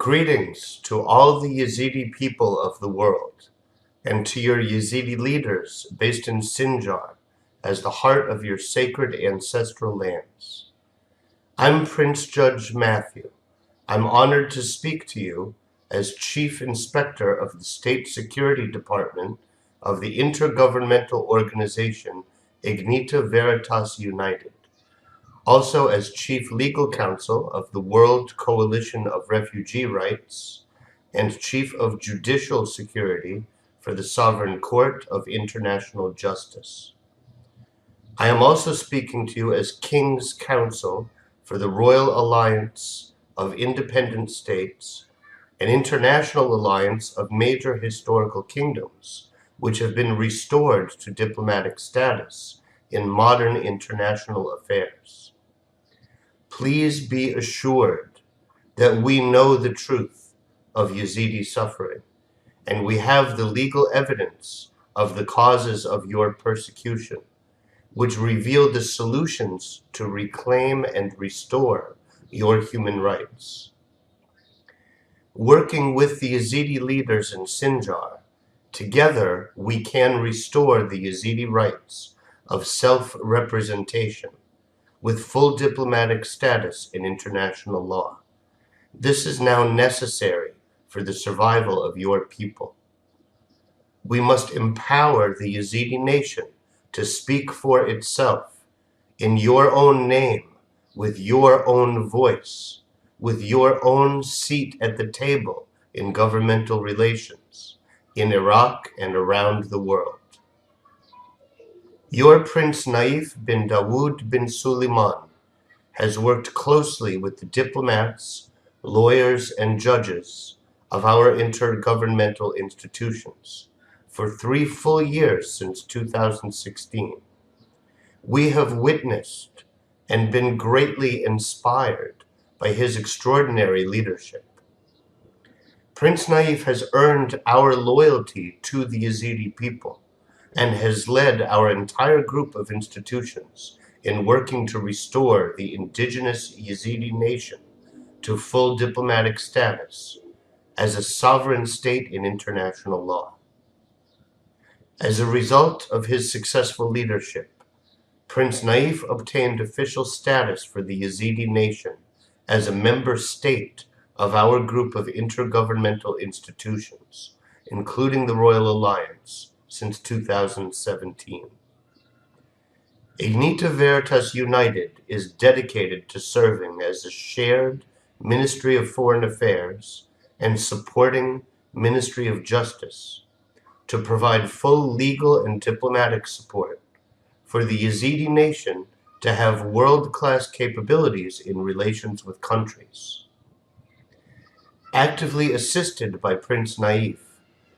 Greetings to all the Yazidi people of the world, and to your Yazidi leaders based in Sinjar as the heart of your sacred ancestral lands. I'm Prince Judge Matthew. I'm honored to speak to you as Chief Inspector of the State Security Department of the intergovernmental organization Ignita Veritas United, also as Chief Legal Counsel of the World Coalition of Refugee Rights, and Chief of Judicial Security for the Sovereign Court of International Justice. I am also speaking to you as King's Counsel for the Royal Alliance of Independent States, an international alliance of major historical kingdoms, which have been restored to diplomatic status in modern international affairs. Please be assured that we know the truth of Yazidi suffering, and we have the legal evidence of the causes of your persecution, which reveal the solutions to reclaim and restore your human rights. Working with the Yazidi leaders in Sinjar, together we can restore the Yazidi rights of self-representation with full diplomatic status in international law. This is now necessary for the survival of your people. We must empower the Yazidi nation to speak for itself in your own name, with your own voice, with your own seat at the table in governmental relations, in Iraq and around the world. Your Prince Naif bin Dawud bin Sulaiman has worked closely with the diplomats, lawyers, and judges of our intergovernmental institutions for 3 full years since 2016. We have witnessed and been greatly inspired by his extraordinary leadership. Prince Naif has earned our loyalty to the Yazidi people and has led our entire group of institutions in working to restore the indigenous Yazidi nation to full diplomatic status as a sovereign state in international law. As a result of his successful leadership, Prince Naif obtained official status for the Yazidi nation as a member state of our group of intergovernmental institutions, including the Royal Alliance, since 2017. Ignita Veritas United is dedicated to serving as a shared Ministry of Foreign Affairs and supporting Ministry of Justice to provide full legal and diplomatic support for the Yazidi nation to have world-class capabilities in relations with countries. Actively assisted by Prince Naif,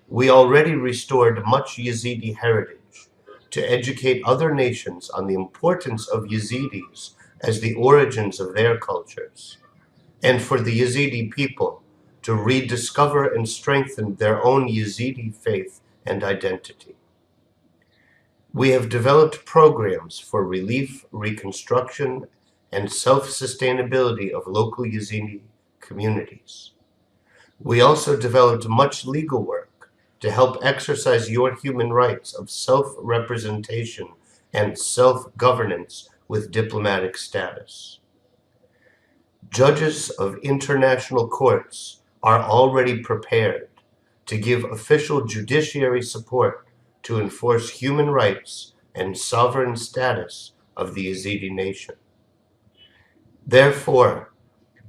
we already restored much Yazidi heritage to educate other nations on the importance of Yazidis as the origins of their cultures, and for the Yazidi people to rediscover and strengthen their own Yazidi faith and identity. We have developed programs for relief, reconstruction, and self-sustainability of local Yazidi communities. We also developed much legal work to help exercise your human rights of self-representation and self-governance with diplomatic status. Judges of international courts are already prepared to give official judiciary support to enforce human rights and sovereign status of the Yazidi nation. Therefore,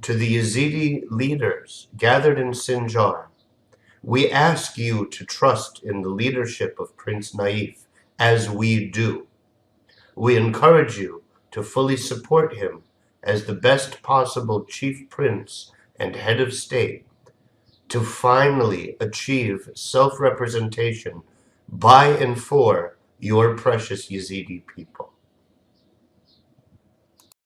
to the Yazidi leaders gathered in Sinjar, we ask you to trust in the leadership of Prince Naif as we do. We encourage you to fully support him as the best possible chief prince and head of state to finally achieve self-representation by and for your precious Yazidi people.